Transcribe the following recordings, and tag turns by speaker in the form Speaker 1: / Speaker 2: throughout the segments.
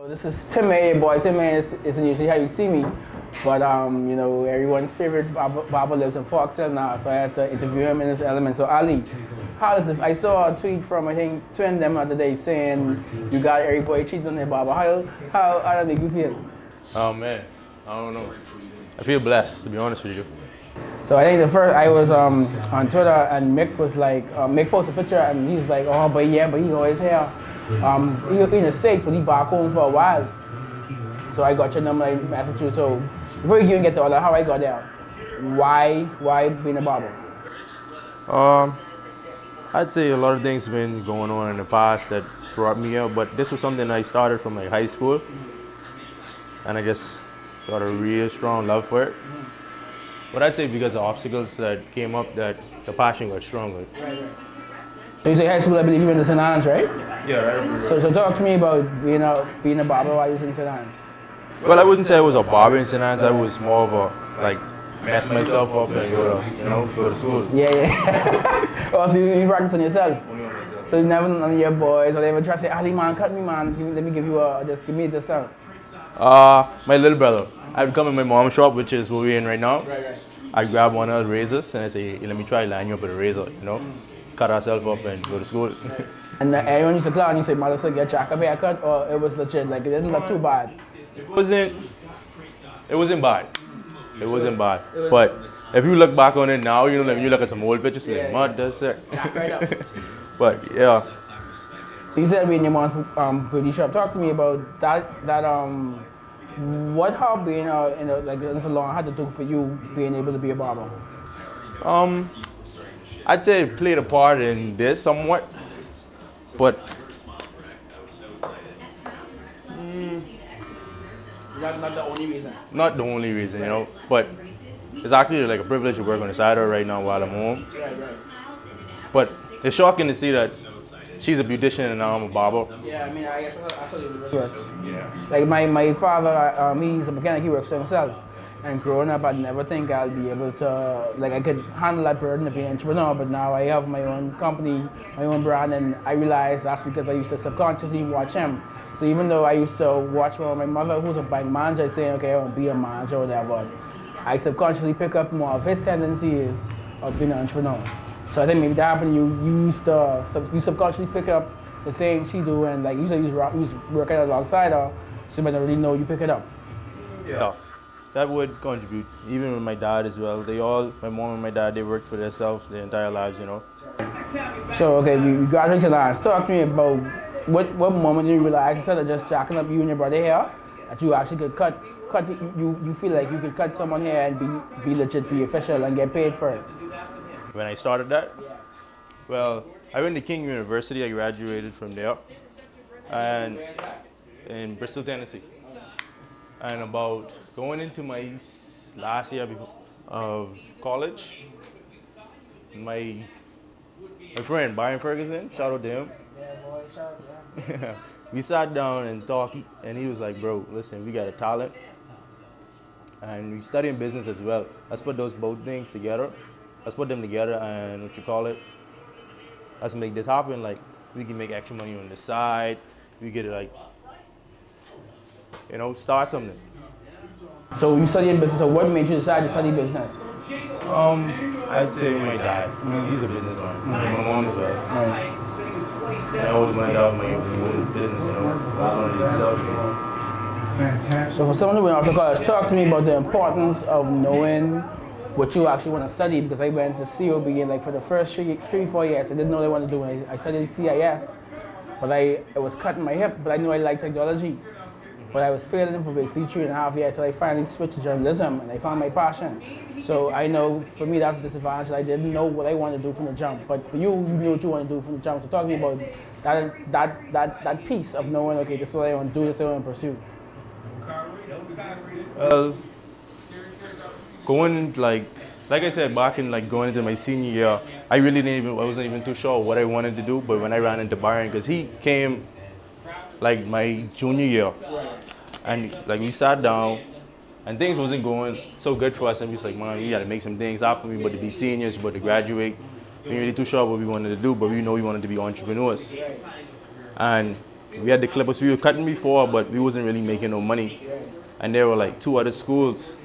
Speaker 1: This is TIMMAY, boy. TIMMAY isn't usually how you see me, but you know, everyone's favorite barber lives in Foxhill now, so I had to interview him in this element. So Ali, how is it? I saw a tweet from I think Twin them the other day saying you got every boy cheating on their barber. How that make you feel?
Speaker 2: Oh man, I don't know. I feel blessed, to be honest with you.
Speaker 1: So I think the first I was on Twitter and Mick was like, Mick posted a picture and he's like, oh, but he always here. He in the States, but he back home for a while. So I got your number, I messaged you. So before you even get to all that, how I got there, why being a barber?
Speaker 2: I'd say a lot of things have been going on in the past that brought me up, but this was something I started from like high school, and I just got a real strong love for it. But I'd say because of obstacles that came up, that the passion got stronger.
Speaker 1: Right. So you say high school, I believe you went to St. Anne's, right?
Speaker 2: Yeah, right.
Speaker 1: So talk to me about being a barber while you was in St. Anne's.
Speaker 2: Well, I wouldn't say I was a barber in St. Anne's. I was more of a, like, mess myself up and go to school.
Speaker 1: Yeah. Oh, so you practice on yourself? So you never, none of your boys, or they ever try to say, Ali man, cut me man, let me give you just give me this stuff.
Speaker 2: My little brother. I'd come in my mom's shop, which is where we're in right now.
Speaker 1: Right.
Speaker 2: I'd grab one of the razors and I say, hey, let me try line you up with a razor, cut ourselves up and go to school.
Speaker 1: And everyone used to clown, you say, mother said, get your haircut, or it was legit, like it didn't look too bad?
Speaker 2: It wasn't bad. It wasn't bad. But if you look back on it now, like when you look at some old pictures, you're like, mud, that's it.
Speaker 1: Right up.
Speaker 2: But yeah.
Speaker 1: You said being in your mom's beauty shop. Talk to me about what how being like in a salon had to do for you being able to be a barber?
Speaker 2: I'd say it played a part in this somewhat, but
Speaker 1: That's not the only reason.
Speaker 2: Not the only reason, but it's actually like a privilege to work on the side of her right now while I'm home.
Speaker 1: Right.
Speaker 2: But it's shocking to see that she's a beautician and now I'm a barber.
Speaker 1: Yeah, I mean, I guess that's how it works. Yeah. Like my father, he's a mechanic, he works for himself. And growing up, I'd never think I'd be able to, like I could handle that burden of being an entrepreneur, but now I have my own company, my own brand, and I realize that's because I used to subconsciously watch him. So even though I used to watch my mother, who's a bank manager, saying, okay, I want to be a manager or whatever, I subconsciously pick up more of his tendencies of being an entrepreneur. So I think maybe that happened, you subconsciously pick up the things she do, and like you said, you was working alongside her, so you might not really know you pick it up.
Speaker 2: Yeah, that would contribute. Even with my dad as well. My mom and my dad, they worked for themselves their entire lives,
Speaker 1: So okay, we graduated last. Talk to me about what moment did you realize, instead of just jacking up you and your brother hair, that you actually could cut you feel like you could cut someone hair and be legit, be official, and get paid for it?
Speaker 2: When I started that? Well, I went to King University. I graduated from there, and in Bristol, Tennessee. And about going into my last year of college, my friend Byron Ferguson, shout out to him.
Speaker 1: Yeah, boy, shout out.
Speaker 2: We sat down and talked, and he was like, bro, listen, we got a talent, and we studying business as well. Let's put those both things together. Let's put them together and let's make this happen. Like, we can make extra money on the side. We get like, start something.
Speaker 1: So you studying business, so what made you decide to study business?
Speaker 2: I'd say my dad. He's a businessman. My mom as well. I always wanted to have my own business, I always wanted to sell it.
Speaker 1: So for someone who went off to college, talk to me about the importance of knowing what you actually want to study, because I went to COB and like for the first 3-4 years, I didn't know what I wanted to do. I studied CIS, but it was cutting my hip, but I knew I liked technology. But I was failing for basically 3.5 years, so I finally switched to journalism and I found my passion. So I know for me that's a disadvantage. I didn't know what I wanted to do from the jump. But for you, you knew what you want to do from the jump. So talk to me about that piece of knowing, okay, this is what I want to do, this is what I want to pursue.
Speaker 2: Going like I said, back in going into my senior year, I wasn't even too sure what I wanted to do. But when I ran into Byron, because he came like my junior year, and like we sat down, and things wasn't going so good for us, and we was like, man, we gotta make some things happen. We about to be seniors, we about to graduate. We ain't really too sure what we wanted to do, but we know we wanted to be entrepreneurs. And we had the clippers. We were cutting before, but we wasn't really making no money. And there were like 2 other schools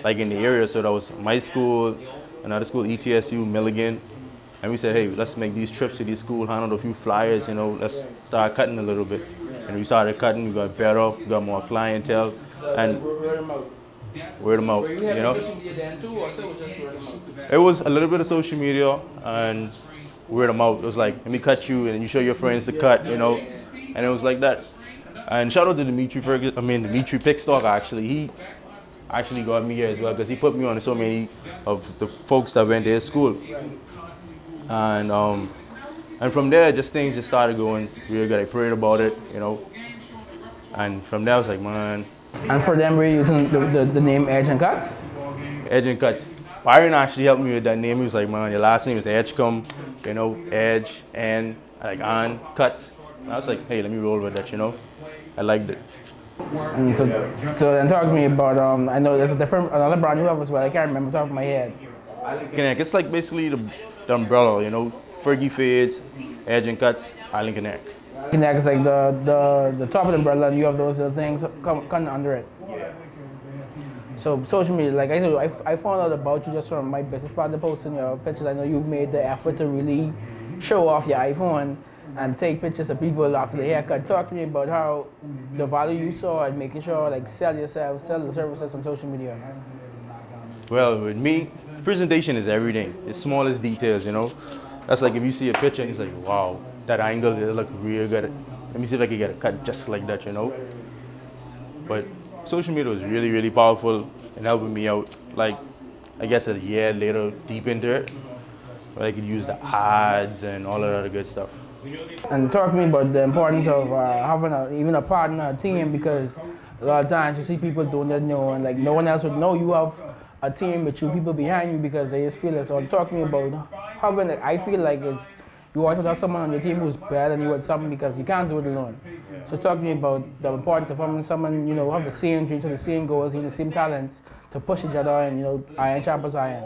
Speaker 2: like in the area. So that was my school, another school, ETSU, Milligan. And we said, hey, let's make these trips to these schools, hand out a few flyers, you know, let's start cutting a little bit. And we started cutting, we got better, we got more clientele, and word them out, you know. It was a little bit of social media and word them out. It was like, let me cut you, and then you show your friends to cut, you know. And it was like that. And shout out to Dimitri Pickstock, actually. He actually got me here as well, because he put me on so many of the folks that went to his school. And from there, things just started going really good. I prayed about it, you know. And from there, I was like, man.
Speaker 1: And for them, we're using the name Edge and Cuts?
Speaker 2: Edge and Cuts. Byron actually helped me with that name. He was like, man, your last name is Edgecombe, you know, Edge, and like on Cuts. And I was like, hey, let me roll with that, you know. I liked it.
Speaker 1: And so then talk to me about, I know there's another brand you have as well. I can't remember off the top of my head.
Speaker 2: Konek, it's like basically the umbrella, you know, Fergie Fades, Edge and Cuts, Island Konek.
Speaker 1: Konek is like the top of the umbrella, and you have those little things come under it.
Speaker 2: Yeah.
Speaker 1: So social media, like I found out about you just from my business partner posting your pictures. I know you've made the effort to really show off your iPhone and take pictures of people after the haircut. Talk to me about how the value you saw and making sure like sell the services on social media.
Speaker 2: Well, with me, presentation is everything. It's smallest details, you know. That's like if you see a picture and it's like, wow, that angle, it look real good. Let me see if I can get a cut just like that, you know. But social media was really, really powerful in helping me out. Like, I guess a year later, deep into it, where I could use the ads and all of that other good stuff.
Speaker 1: And talk to me about the importance of having even a partner, a team, because a lot of times you see people don't know, and like no one else would know you have a team with you, people behind you, because they just feel it. So talk to me about having, like, I feel like you want to have someone on your team who's better than you at something, because you can't do it alone. So talk to me about the importance of having someone, you know, have the same dreams, the same goals, the same talents to push each other, and, you know, iron sharpens iron.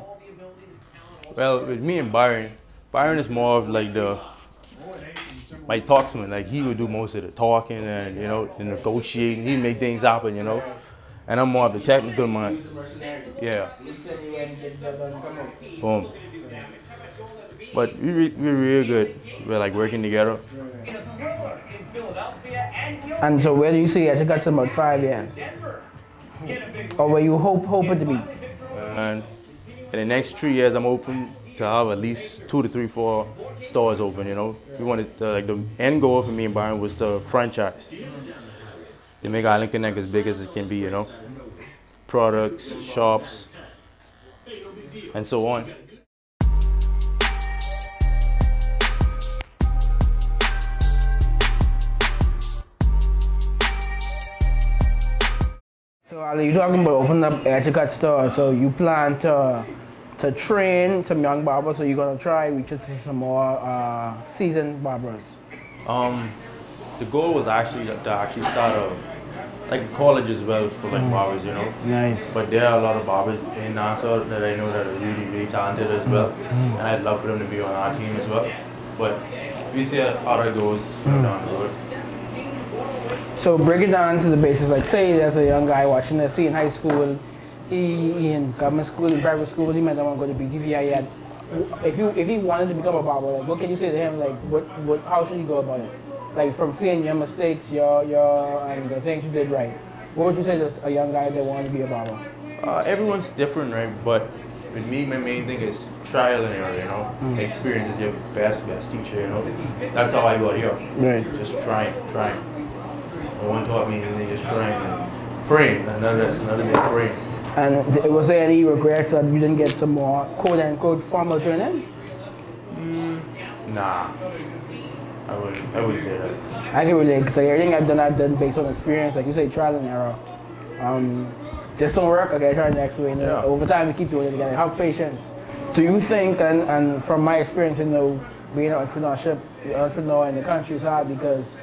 Speaker 2: Well, with me and Byron is more of like my talksman. Like, he would do most of the talking and, you know, the negotiating. He'd make things happen, you know. And I'm more of the technical mind. Yeah. Boom. But we're real good. We're like working together.
Speaker 1: And so where do you see Edgecombe in about 5 years? Or where you hope it to be?
Speaker 2: And in the next 3 years, I'm hoping to have at least 2 to 3, 4 stores open, you know. We wanted to, like, the end goal for me and Byron was to franchise. To make Island Konek as big as it can be, you know. Products, shops, and so on.
Speaker 1: So Ali, you're talking about opening up Edgecombe store. So you plan to train some young barbers, so you're gonna try reach out to some more seasoned barbers.
Speaker 2: The goal was actually to start a college as well for like barbers, you know.
Speaker 1: Nice.
Speaker 2: But there are a lot of barbers in Nassau that I know that are really, really talented as well, and I'd love for them to be on our team as well. But we see how that goes down the road.
Speaker 1: So break it down to the basics. Like, say there's a young guy watching this, in high school, he in government school, in private school, he might not want to go to BTVI yet. If he wanted to become a barber, like, what can you say to him? Like, how should he go about it? Like, from seeing your mistakes, and the things you did right, what would you say to a young guy that wanted to be a barber?
Speaker 2: Everyone's different, right? But with me, my main thing is trial and error, you know. Experience is your best teacher, you know. That's how I got here.
Speaker 1: Right.
Speaker 2: Just trying. No one taught me anything, just trying and praying. That's another thing, praying.
Speaker 1: And was there any regrets that you didn't get some more quote-unquote formal training?
Speaker 2: Nah. I wouldn't say that.
Speaker 1: I can relate, because everything I've done based on experience, like you say, trial and error. This don't work, okay, try the next way. Yeah. Over time, we keep doing it again. Have patience. Do you think, and from my experience, you know, being an entrepreneur in the country is hard because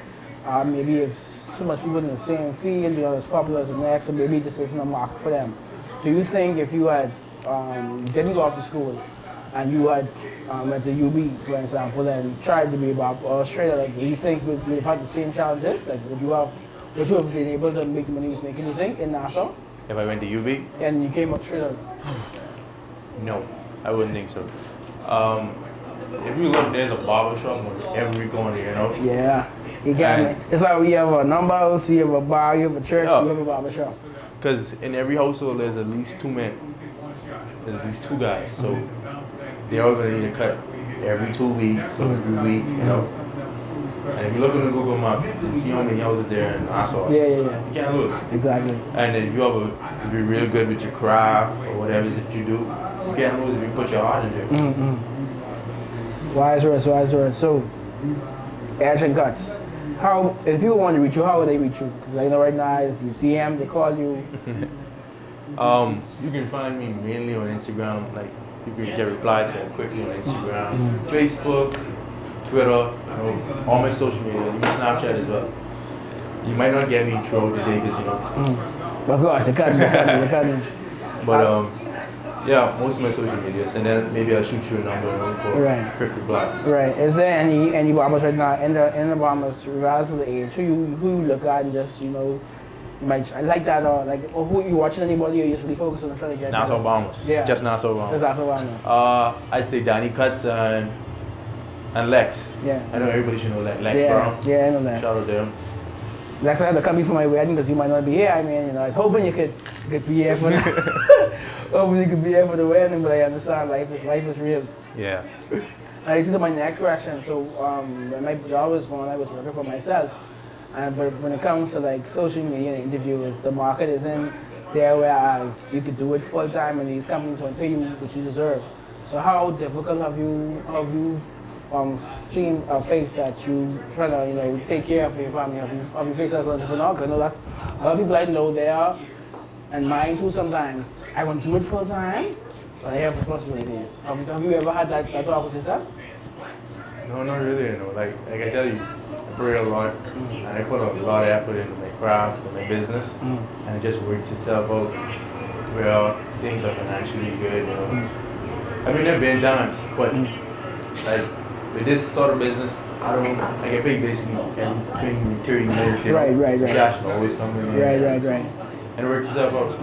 Speaker 1: maybe it's too much people in the same field, you know, as popular as the next, or maybe this isn't a market for them. Do you think if you had didn't go off to school, and you had went to UB, for example, and tried to be a barber or straight, like, do you think would you have had the same challenges? Like, would you have been able to make the money you was making, you think, in Nassau?
Speaker 2: If I went to UB?
Speaker 1: And you came up straight up?
Speaker 2: No, I wouldn't think so. If you look, there's a barber shop on every corner, you know?
Speaker 1: Yeah, you got me. It's like we have a number house, we have a bar, you have a church, you have a barber shop.
Speaker 2: Because in every household, there's at least 2 men. There's at least 2 guys, so they're all going to need a cut every 2 weeks or every week, you know? And if you look on the Google map, you see how many houses there in Nassau.
Speaker 1: Yeah.
Speaker 2: You can't lose.
Speaker 1: Exactly.
Speaker 2: And if you if you're real good with your craft or whatever it is that you do, you can't lose if you put your heart into it.
Speaker 1: Wise word. So, Edge and Cuts. How, if people want to reach you, how would they reach you? Because I know right now it's you DM, they call you.
Speaker 2: You can find me mainly on Instagram. Like, you can get replies quickly on Instagram, Facebook, Twitter, you know, all my social media, even Snapchat as well. You might not get me throughout the day because, you know.
Speaker 1: Of course, they cut me.
Speaker 2: But yeah, most of my social medias, and then maybe I'll shoot you a number for a quick reply.
Speaker 1: Right. Is there any barbers right now in the barbers, regardless of the age, who you look at and just, you know, I like that, or like, or who you watching anybody, or you just really focus on trying to get
Speaker 2: Nassau Bombers.
Speaker 1: Yeah.
Speaker 2: Just Nassau Bombers.
Speaker 1: Just Nassau Bombers.
Speaker 2: I'd say Danny Cuts and Lex.
Speaker 1: Yeah.
Speaker 2: I know everybody should know Lex Brown.
Speaker 1: Yeah, I know that.
Speaker 2: Shout out to him.
Speaker 1: That's why I had to come before my wedding, because you might not be here. I mean, you know, I was hoping you could be here for hoping you could be here for the wedding, but I understand life is real.
Speaker 2: Yeah.
Speaker 1: I get to my next question. So when my daughter was born, I was working for myself. But when it comes to like social media and interviews, the market isn't there, whereas you could do it full time and these companies won't pay you what you deserve. So how difficult have you seen a face that you try to, you know, take care of your family? Have you faced as an entrepreneur? Because I know that's a lot of people I know there, and mine too sometimes. I want to do it full time, but I have responsibilities. Have you ever had that talk with yourself?
Speaker 2: No, not really, you know. Like I tell you, I pray a lot, and I put a lot of effort into my craft and my business, and it just works itself out where things are financially good, you know. I mean, there have been times, but like with this sort of business, I get paid basically 20, 30 minutes, you know.
Speaker 1: Right.
Speaker 2: Cash is always coming in.
Speaker 1: Right.
Speaker 2: And it works itself out.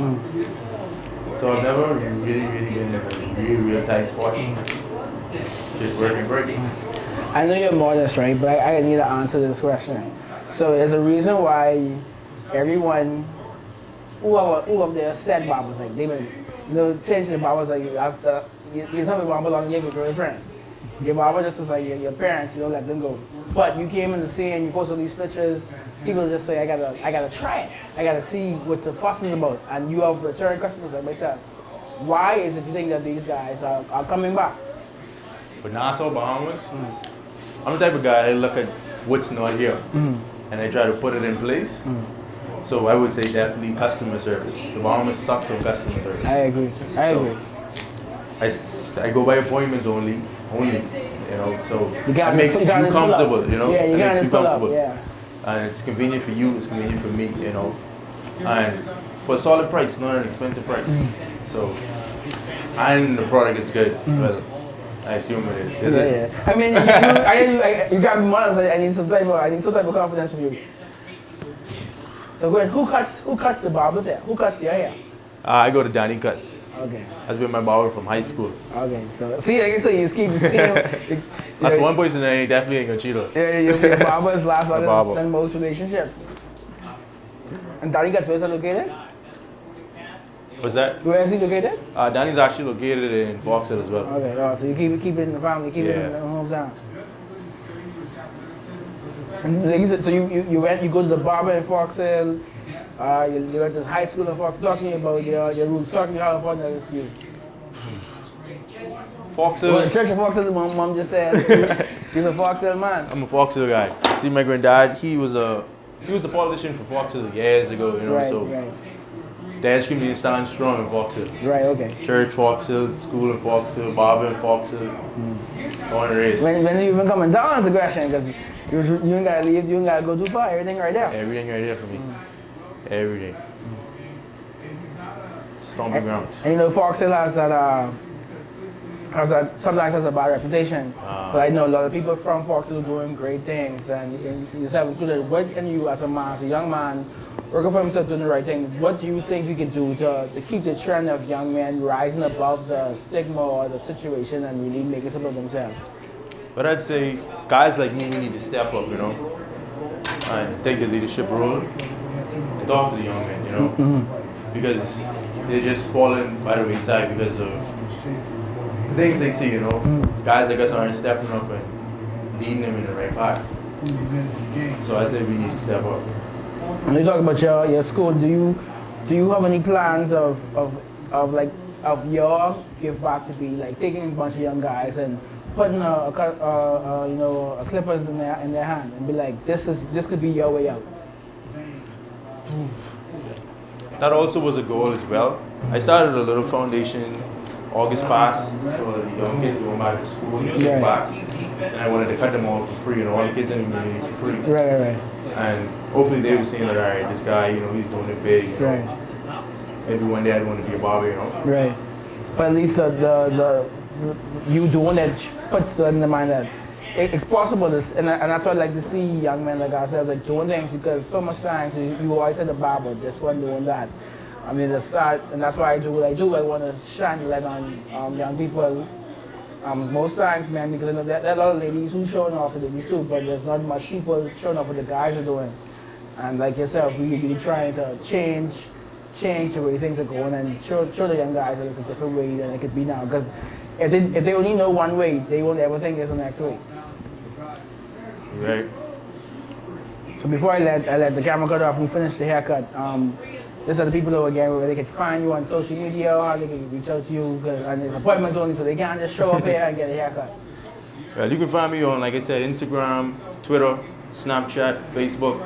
Speaker 2: So I've never really been in a real tight spot. Just working.
Speaker 1: I know you're modest, right? But I need to answer this question. So there's a reason why everyone who up there said barbers, like they've been, you know, changing the barbers, like after you tell me barber long, you have your girlfriend. Your barber just is like your parents, you don't let them go. But you came in the scene, you post all these pictures, people just say, I gotta try it. I gotta see what the fuss is about. And you have return customers like myself. Why is it you think that these guys are coming back?
Speaker 2: For Nassau Bahamas, I'm the type of guy, I look at what's not here, and I try to put it in place. So I would say definitely customer service. The Bahamas sucks on customer service.
Speaker 1: I agree.
Speaker 2: I go by appointments only, you know, so it makes you comfortable, you know, it makes you comfortable. And it's convenient for you, it's convenient for me, you know, and for a solid price, not an expensive price. So, and the product is good. Well, I assume it is. Is it?
Speaker 1: I mean, you got me modest. I need some type of confidence from you. So go ahead. Who cuts the barbers there? Who cuts your hair?
Speaker 2: I go to Danny Cuts.
Speaker 1: Okay.
Speaker 2: That's been my barber from high school.
Speaker 1: Okay. So see, like I said, you keep the same.
Speaker 2: That's one person that definitely ain't gonna cheat on.
Speaker 1: Yeah, your barbers last longer than most relationships. And Danny Cuts, where's it located?
Speaker 2: What's that?
Speaker 1: Where is he located?
Speaker 2: Danny's actually located in Vauxhall as well.
Speaker 1: Okay, so you keep it in the family, keep it in the hometown. And like you said, so you go to the barber in Vauxhall, you went to high school in Vauxhall. Talk to me about your roots. Talk to me how important that is to you.
Speaker 2: Vauxhall?
Speaker 1: Well, the church of Vauxhall, mom just said, he's a Vauxhall man.
Speaker 2: I'm a Vauxhall guy. See, my granddad, he was a politician for Vauxhall years ago, you know,
Speaker 1: Right.
Speaker 2: The Edgecombe community stands strong in Vauxhall.
Speaker 1: Right, okay.
Speaker 2: Church Vauxhall, school in Vauxhall, barber in Vauxhall. On the race.
Speaker 1: When are you even coming down as a question? Because you ain't gotta leave, you ain't gotta go too far. Everything right there.
Speaker 2: Everything right there for me. Everything. Stomping grounds.
Speaker 1: And you know, Vauxhall has that sometimes has a bad reputation. But I know a lot of people from Fox are doing great things, and yourself included. What can you, as a man, as a young man, working for himself, doing the right thing, what do you think we can do to keep the trend of young men rising above the stigma or the situation and really making something of themselves?
Speaker 2: But I'd say guys like me, we need to step up, you know, and take the leadership role and talk to the young men, you know, because they're just falling by the wayside because of things they see, you know. Guys like us aren't stepping up and leading them in the right path. So I say we need to step up.
Speaker 1: When you talk about your school, do you have any plans of your give back to be like taking a bunch of young guys and putting a clippers in their hand and be like, this could be your way out?
Speaker 2: That also was a goal as well. I started a little foundation August past for the young kids going back to school, give back, and I wanted to cut them all for free, you know, all the kids in the community for free.
Speaker 1: Right.
Speaker 2: And hopefully they were seeing that, all right, this guy, you know, he's doing it big. You know? Maybe one day I'd want to be a barber, you know.
Speaker 1: Right. But at least you doing it puts in the mind that it's possible, and that's why I like to see young men like ourselves like doing things, because so much times you always say the barber, this one doing that. I mean, and that's why I do what I do. I want to shine the light on young people. Most times, man, because I know there are a lot of ladies who showing off for ladies too, but there's not much people showing off what the guys are doing. And like yourself, we really trying to change the way things are going and show the young guys that it's a different way than it could be now. Because if they only know one way, they won't ever think there's the next way.
Speaker 2: Right.
Speaker 1: So before I let the camera cut off and finish the haircut, these are the people over again where they can find you on social media, or how they can reach out to you, and there's appointments only, so they can't just show up here and get a haircut.
Speaker 2: Well, you can find me on, like I said, Instagram, Twitter, Snapchat, Facebook.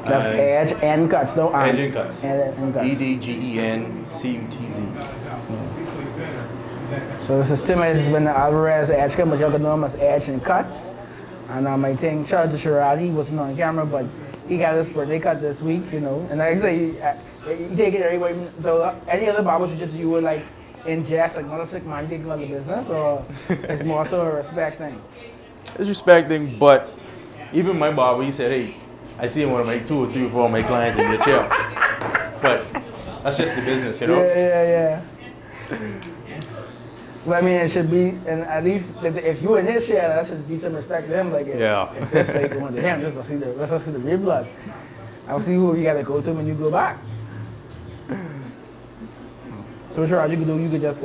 Speaker 1: That's Edge and Cuts, no?
Speaker 2: Edge and Cuts. EDGENCUTZ.
Speaker 1: So this is TIMMAY. This has been the Alvarez Edgecombe, but y'all can know him as Edge and Cuts. And I think, shout out to Sherrod, he wasn't on camera, but he got his birthday cut this week, you know. And like I say, you take it everywhere. So any other barbers you would like ingest, like another sick man taking on the business, or it's more so a respect thing?
Speaker 2: It's respect thing, but even my barber, he said, hey, I see one of my 2 or 3 or 4 of my clients in your chair. But that's just the business, you know?
Speaker 1: Yeah. Well, I mean, it should be, and at least if you're in his chair, that should be some respect to him. Like, if this lady going to him, let's see the real blood. I'll see who you got to go to when you go back. So, sure, you could just